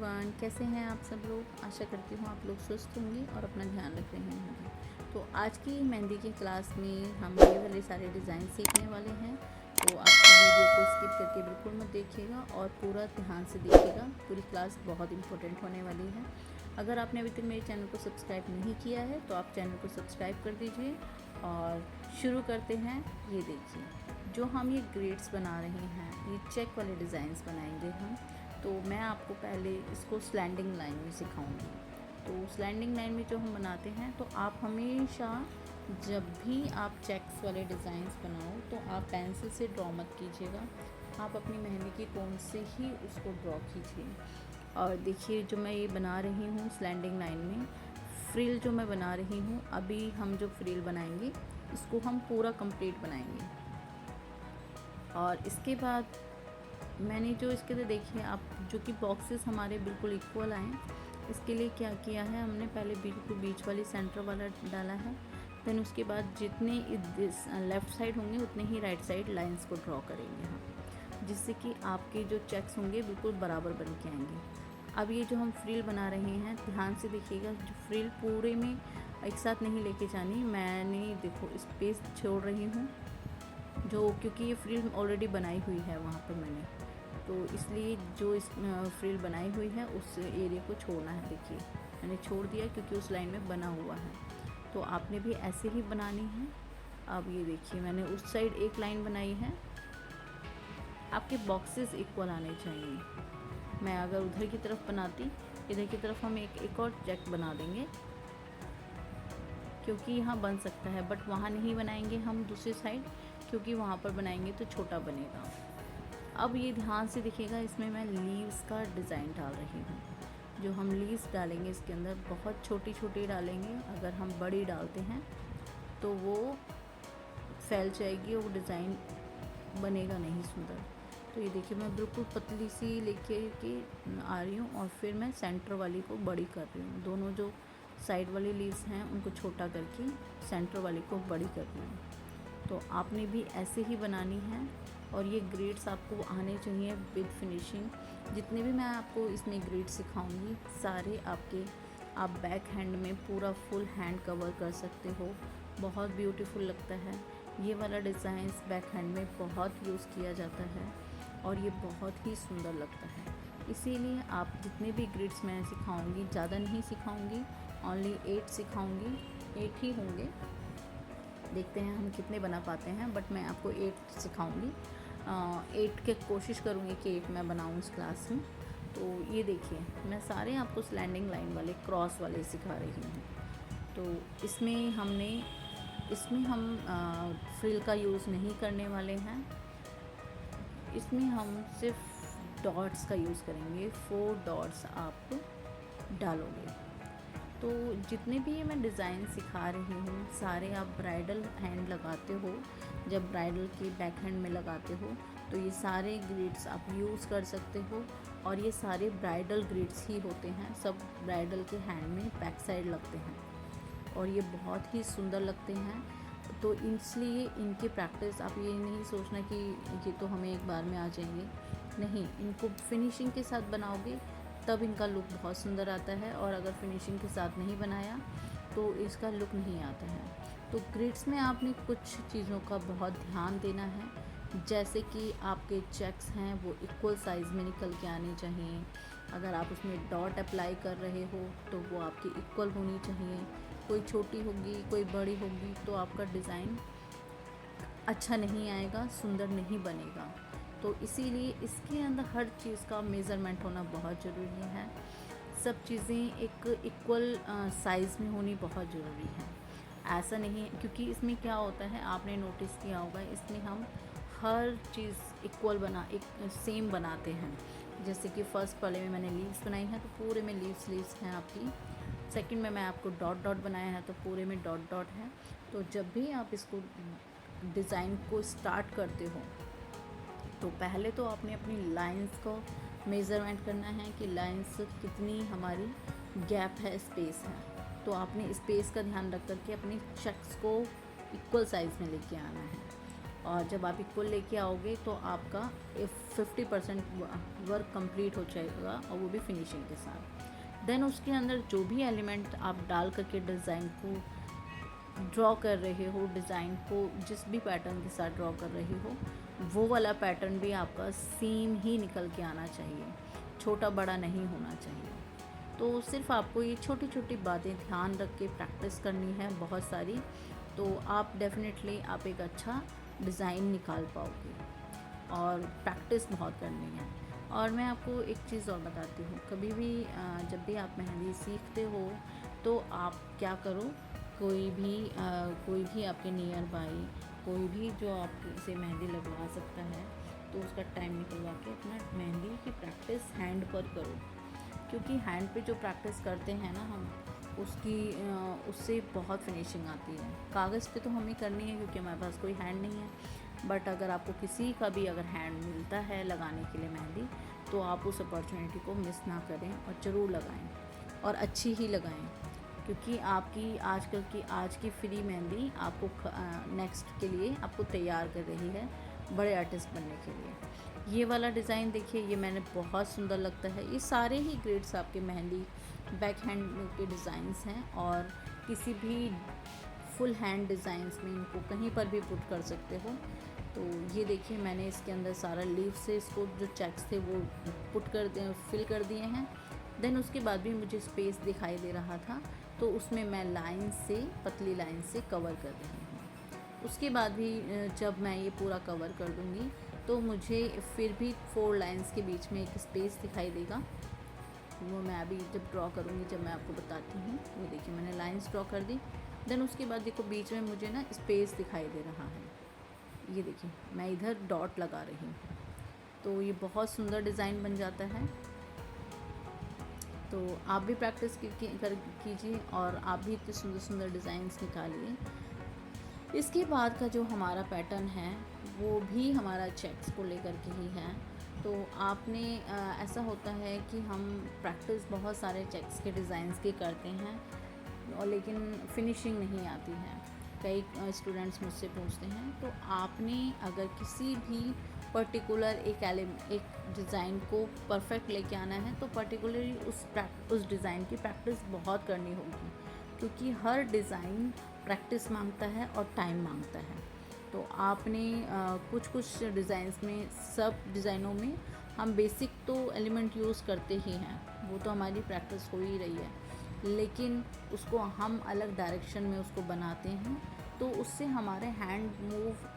Everyone, कैसे हैं आप सब लोग। आशा करती हूँ आप लोग स्वस्थ होंगे और अपना ध्यान रख रहे होंगे। तो आज की मेहंदी की क्लास में हम ये वाले सारे डिज़ाइन सीखने वाले हैं। तो आप वीडियो को स्किप करके बिल्कुल मत देखिएगा और पूरा ध्यान से देखिएगा। पूरी क्लास बहुत इंपॉर्टेंट होने वाली है। अगर आपने अभी तक मेरे चैनल को सब्सक्राइब नहीं किया है तो आप चैनल को सब्सक्राइब कर दीजिए और शुरू करते हैं। ये देखिए, जो हम ये ग्रेड्स बना रहे हैं, ये चेक वाले डिज़ाइंस बनाएंगे हम। तो मैं आपको पहले इसको स्लैंडिंग लाइन में सिखाऊंगी। तो स्लैंडिंग लाइन में जो हम बनाते हैं, तो आप हमेशा जब भी आप चेक्स वाले डिज़ाइंस बनाओ तो आप पेंसिल से ड्रॉ मत कीजिएगा, आप अपनी मेहंदी की कोन से ही उसको ड्रॉ कीजिए। और देखिए, जो मैं ये बना रही हूँ स्लैंडिंग लाइन में, फ्रिल जो मैं बना रही हूँ, अभी हम जो फ्रिल बनाएंगे इसको हम पूरा कंप्लीट बनाएंगे। और इसके बाद मैंने जो इसके लिए देखिए, आप जो कि बॉक्सेस हमारे बिल्कुल इक्वल आएँ, इसके लिए क्या किया है, हमने पहले बिल्कुल बीच वाली सेंटर वाला डाला है। देन उसके बाद जितने लेफ़्ट साइड होंगे उतने ही राइट साइड लाइंस को ड्रॉ करेंगे हम, जिससे कि आपके जो चेक्स होंगे बिल्कुल बराबर बन के आएंगे। अब ये जो हम फ्रिल बना रहे हैं, ध्यान से देखिएगा, जो फ्रिल पूरे में एक साथ नहीं लेके जानी। मैंने देखो स्पेस छोड़ रही हूँ, जो क्योंकि ये फ्रिल ऑलरेडी बनाई हुई है वहाँ पर मैंने, तो इसलिए जो इस फ्रिल बनाई हुई है उस एरिया को छोड़ना है। देखिए, मैंने छोड़ दिया क्योंकि उस लाइन में बना हुआ है। तो आपने भी ऐसे ही बनानी है। अब ये देखिए, मैंने उस साइड एक लाइन बनाई है। आपके बॉक्सेस इक्वल आने चाहिए। मैं अगर उधर की तरफ बनाती, इधर की तरफ हम एक और चेक बना देंगे, क्योंकि यहाँ बन सकता है, बट वहाँ नहीं बनाएंगे हम दूसरी साइड, क्योंकि वहाँ पर बनाएंगे तो छोटा बनेगा। अब ये ध्यान से देखिएगा, इसमें मैं लीव्स का डिज़ाइन डाल रही हूँ। जो हम लीव्स डालेंगे इसके अंदर बहुत छोटी छोटी डालेंगे। अगर हम बड़ी डालते हैं तो वो फैल जाएगी और वो डिज़ाइन बनेगा नहीं सुंदर। तो ये देखिए, मैं बिल्कुल पतली सी लेके के आ रही हूँ और फिर मैं सेंटर वाली को बड़ी कर रही हूँ। दोनों जो साइड वाली लीव्स हैं उनको छोटा करके सेंटर वाली को बड़ी कर रही हूँ। तो आपने भी ऐसे ही बनानी है और ये ग्रेड्स आपको आने चाहिए विद फिनिशिंग। जितने भी मैं आपको इसमें ग्रेड सिखाऊंगी सारे आपके, आप बैक हैंड में पूरा फुल हैंड कवर कर सकते हो। बहुत ब्यूटीफुल लगता है ये वाला डिज़ाइंस, बैक हैंड में बहुत यूज़ किया जाता है और ये बहुत ही सुंदर लगता है। इसीलिए आप जितने भी ग्रेड्स मैं सिखाऊंगी, ज़्यादा नहीं सिखाऊंगी, ओनली 8 सिखाऊंगी, 8 ही होंगे। देखते हैं हम कितने बना पाते हैं, बट मैं आपको 8 सिखाऊंगी। 8 के कोशिश करूँगी कि 8 मैं बनाऊँ इस क्लास में। तो ये देखिए, मैं सारे आपको स्लैंडिंग लाइन वाले, क्रॉस वाले सिखा रही हूँ। तो इसमें हम फ्रिल का यूज़ नहीं करने वाले हैं। इसमें हम सिर्फ डॉट्स का यूज़ करेंगे। 4 डॉट्स आप डालोगे। तो जितने भी ये मैं डिज़ाइन सिखा रही हूँ सारे आप ब्राइडल हैंड लगाते हो, जब ब्राइडल के बैक हैंड में लगाते हो तो ये सारे ग्रिड्स आप यूज़ कर सकते हो। और ये सारे ब्राइडल ग्रिड्स ही होते हैं, सब ब्राइडल के हैंड में बैक साइड लगते हैं और ये बहुत ही सुंदर लगते हैं। तो इसलिए इनकी प्रैक्टिस, आप ये नहीं सोचना कि ये तो हमें एक बार में आ जाएंगे, नहीं, इनको फिनिशिंग के साथ बनाओगे तब इनका लुक बहुत सुंदर आता है। और अगर फिनिशिंग के साथ नहीं बनाया तो इसका लुक नहीं आता है। तो ग्रिड्स में आपने कुछ चीज़ों का बहुत ध्यान देना है, जैसे कि आपके चेक्स हैं वो इक्वल साइज़ में निकल के आने चाहिए। अगर आप उसमें डॉट अप्लाई कर रहे हो तो वो आपकी इक्वल होनी चाहिए। कोई छोटी होगी, कोई बड़ी होगी, तो आपका डिज़ाइन अच्छा नहीं आएगा, सुंदर नहीं बनेगा। तो इसीलिए इसके अंदर हर चीज़ का मेज़रमेंट होना बहुत ज़रूरी है। सब चीज़ें एक इक्वल साइज़ में होनी बहुत ज़रूरी है। ऐसा नहीं है, क्योंकि इसमें क्या होता है, आपने नोटिस किया होगा, इसमें हम हर चीज़ इक्वल एक सेम बनाते हैं। जैसे कि फ़र्स्ट वाले में मैंने लीव्स बनाई हैं तो पूरे में लीव्स हैं आपकी। सेकंड में मैं आपको डॉट डॉट बनाया है तो पूरे में डॉट डॉट है। तो जब भी आप इसको डिज़ाइन को स्टार्ट करते हो तो पहले तो आपने अपनी लाइंस को मेज़रमेंट करना है कि लाइंस कितनी हमारी गैप है, स्पेस है। तो आपने स्पेस का ध्यान रख करके अपने चेक्स को इक्वल साइज़ में लेके आना है। और जब आप इक्वल लेके आओगे तो आपका 50% वर्क कंप्लीट हो जाएगा, और वो भी फिनिशिंग के साथ। देन उसके अंदर जो भी एलिमेंट आप डाल करके डिज़ाइन को ड्रॉ कर रहे हो, डिज़ाइन को जिस भी पैटर्न के साथ ड्रॉ कर रहे हो, वो वाला पैटर्न भी आपका सेम ही निकल के आना चाहिए, छोटा बड़ा नहीं होना चाहिए। तो सिर्फ आपको ये छोटी छोटी बातें ध्यान रख के प्रैक्टिस करनी है बहुत सारी, तो आप डेफिनेटली आप एक अच्छा डिज़ाइन निकाल पाओगे, और प्रैक्टिस बहुत करनी है। और मैं आपको एक चीज़ और बताती हूँ, कभी भी जब भी आप मेहंदी सीखते हो तो आप क्या करो, कोई भी आपके नियर बाई कोई भी जो आपसे मेहंदी लगवा सकता है, तो उसका टाइम निकलवा के अपना मेहंदी की प्रैक्टिस हैंड पर करो, क्योंकि हैंड पे जो प्रैक्टिस करते हैं ना हम, उससे बहुत फिनिशिंग आती है। कागज़ पे तो हमें करनी है क्योंकि हमारे पास कोई हैंड नहीं है, बट अगर आपको किसी का भी अगर हैंड मिलता है लगाने के लिए मेहंदी, तो आप उस अपॉर्चुनिटी को मिस ना करें और ज़रूर लगाएं, और अच्छी ही लगाएं, क्योंकि आपकी आज की फ्री मेहंदी आपको नेक्स्ट के लिए आपको तैयार कर रही है बड़े आर्टिस्ट बनने के लिए। ये वाला डिज़ाइन देखिए, ये मैंने बहुत सुंदर लगता है। ये सारे ही ग्रेड्स आपके मेहंदी बैक हैंड के डिज़ाइंस हैं, और किसी भी फुल हैंड डिज़ाइंस में इनको कहीं पर भी पुट कर सकते हो। तो ये देखिए, मैंने इसके अंदर सारा लीव से इसको जो चेक्स थे वो फिल कर दिए हैं। देन उसके बाद भी मुझे स्पेस दिखाई दे रहा था, तो उसमें मैं पतली लाइन से कवर कर रही हूँ। उसके बाद भी जब मैं ये पूरा कवर कर दूँगी तो मुझे फिर भी 4 लाइंस के बीच में एक स्पेस दिखाई देगा। वो मैं अभी जब ड्रॉ करूँगी, जब मैं आपको बताती हूँ। वो देखिए, मैंने लाइंस ड्रॉ कर दी। देन उसके बाद देखो बीच में मुझे ना स्पेस दिखाई दे रहा है। ये देखिए, मैं इधर डॉट लगा रही हूँ, तो ये बहुत सुंदर डिज़ाइन बन जाता है। तो आप भी प्रैक्टिस कीजिए, और आप भी इतने सुंदर सुंदर डिज़ाइंस निकालिए। इसके बाद का जो हमारा पैटर्न है वो भी हमारा चेक्स को लेकर के ही है। तो आपने ऐसा होता है कि हम प्रैक्टिस बहुत सारे चेक्स के डिज़ाइंस की करते हैं, और लेकिन फिनिशिंग नहीं आती है। कई स्टूडेंट्स मुझसे पूछते हैं, तो आपने अगर किसी भी पर्टिकुलर एक डिज़ाइन को परफेक्ट लेके आना है, तो पर्टिकुलरली उस डिज़ाइन की प्रैक्टिस बहुत करनी होगी, क्योंकि हर डिज़ाइन प्रैक्टिस मांगता है और टाइम मांगता है। तो आपने कुछ डिज़ाइंस में, सब डिज़ाइनों में हम बेसिक तो एलिमेंट यूज़ करते ही हैं, वो तो हमारी प्रैक्टिस हो ही रही है, लेकिन उसको हम अलग डायरेक्शन में उसको बनाते हैं, तो उससे हमारे हैंड मूव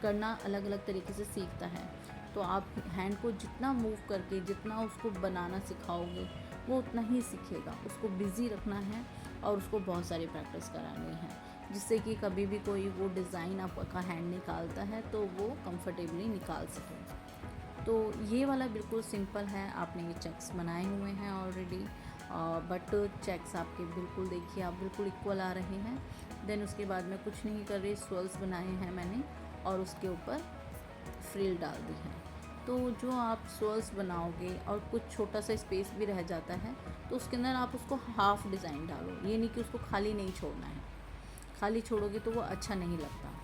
करना अलग अलग तरीके से सीखता है। तो आप हैंड को जितना मूव करके जितना उसको बनाना सिखाओगे, वो उतना ही सीखेगा। उसको बिज़ी रखना है और उसको बहुत सारी प्रैक्टिस करानी है, जिससे कि कभी भी कोई वो डिज़ाइन आपका हैंड निकालता है तो वो कंफर्टेबली निकाल सके। तो ये वाला बिल्कुल सिंपल है। आपने ये चेक्स बनाए हुए हैं ऑलरेडी, बट चेक्स आपके बिल्कुल देखिए आप बिल्कुल इक्वल आ रहे हैं। देन उसके बाद मैं कुछ नहीं कर रही, स्वर्ल्स बनाए हैं मैंने, और उसके ऊपर फ्रिल डाल दी है। तो जो आप स्वर्ल्स बनाओगे और कुछ छोटा सा स्पेस भी रह जाता है, तो उसके अंदर आप उसको हाफ़ डिज़ाइन डालो। ये नहीं कि उसको खाली नहीं छोड़ना है, खाली छोड़ोगे तो वो अच्छा नहीं लगता।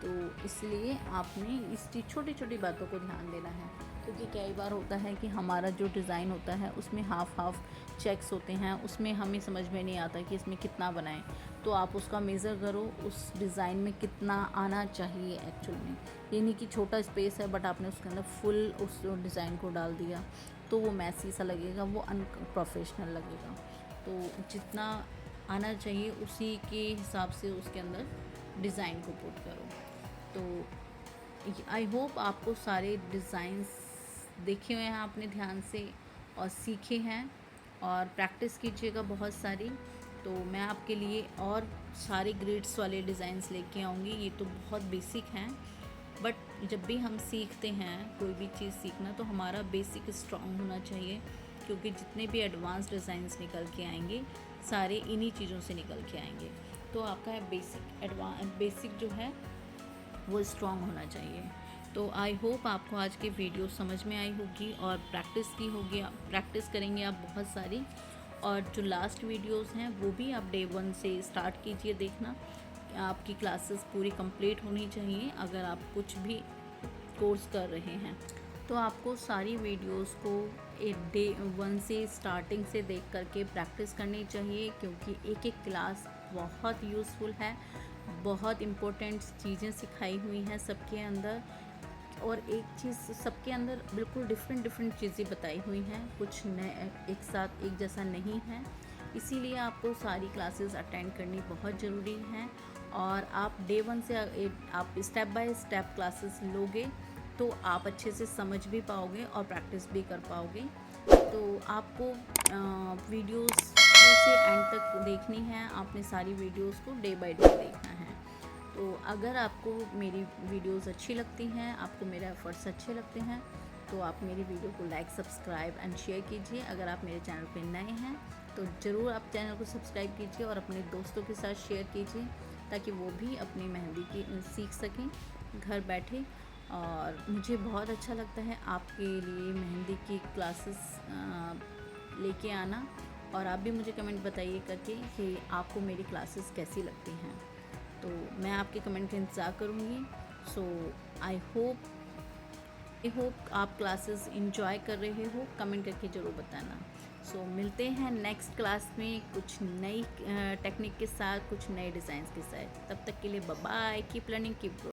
तो इसलिए आपने इस छोटी छोटी बातों को ध्यान देना है, क्योंकि कई बार होता है कि हमारा जो डिज़ाइन होता है उसमें हाफ़ चेक्स होते हैं, उसमें हमें समझ में नहीं आता कि इसमें कितना बनाएं। तो आप उसका मेज़र करो, उस डिज़ाइन में कितना आना चाहिए एक्चुअल में। ये नहीं कि छोटा स्पेस है बट आपने उसके अंदर फुल उस डिज़ाइन को डाल दिया, तो वो मैसी सा लगेगा, वो अनप्रोफेशनल लगेगा। तो जितना आना चाहिए उसी के हिसाब से उसके अंदर डिज़ाइन को पुट करो। तो आई होप आपको सारे डिज़ाइंस देखे हुए हैं आपने ध्यान से और सीखे हैं, और प्रैक्टिस कीजिएगा बहुत सारी। तो मैं आपके लिए और सारे ग्रेड्स वाले डिज़ाइंस लेके आऊँगी। ये तो बहुत बेसिक हैं, बट जब भी हम सीखते हैं कोई भी चीज़ सीखना, तो हमारा बेसिक स्ट्रॉन्ग होना चाहिए, क्योंकि जितने भी एडवांस डिज़ाइंस निकल के आएंगे सारे इन्हीं चीज़ों से निकल के आएंगे। तो आपका बेसिक जो है वो स्ट्रॉन्ग होना चाहिए। तो आई होप आपको आज की वीडियो समझ में आई होगी और प्रैक्टिस करेंगे आप बहुत सारी। और जो लास्ट वीडियोस हैं वो भी आप डे 1 से स्टार्ट कीजिए देखना। आपकी क्लासेस पूरी कंप्लीट होनी चाहिए। अगर आप कुछ भी कोर्स कर रहे हैं तो आपको सारी वीडियोस को एक डे 1 से स्टार्टिंग से देख करके प्रैक्टिस करनी चाहिए, क्योंकि एक एक क्लास बहुत यूज़फुल है, बहुत इम्पोर्टेंट चीज़ें सिखाई हुई हैं सबके अंदर। और एक चीज़ सबके अंदर बिल्कुल डिफरेंट चीज़ें बताई हुई हैं, कुछ नए एक साथ एक जैसा नहीं है। इसीलिए आपको सारी क्लासेस अटेंड करनी बहुत ज़रूरी हैं। और आप डे 1 से आप स्टेप बाय स्टेप क्लासेस लोगे तो आप अच्छे से समझ भी पाओगे और प्रैक्टिस भी कर पाओगे। तो आपको वीडियोस से एंड तक देखनी है, आपने सारी वीडियोस को डे बाय डे देखना है। तो अगर आपको मेरी वीडियोस अच्छी लगती हैं, आपको मेरे एफर्ट्स अच्छे लगते हैं, तो आप मेरी वीडियो को लाइक, सब्सक्राइब एंड शेयर कीजिए। अगर आप मेरे चैनल पे नए हैं तो ज़रूर आप चैनल को सब्सक्राइब कीजिए और अपने दोस्तों के साथ शेयर कीजिए, ताकि वो भी अपनी मेहंदी की सीख सकें घर बैठे। और मुझे बहुत अच्छा लगता है आपके लिए मेहंदी की क्लासेस लेके आना। और आप भी मुझे कमेंट बताइए करके कि आपको मेरी क्लासेस कैसी लगती हैं। तो मैं आपके कमेंट का इंतज़ार करूँगी। सो आई होप आप क्लासेस इंजॉय कर रहे हो, कमेंट करके ज़रूर बताना। सो मिलते हैं नेक्स्ट क्लास में कुछ नई टेक्निक के साथ, कुछ नए डिज़ाइंस के साथ। तब तक के लिए bye bye, keep learning, keep growing.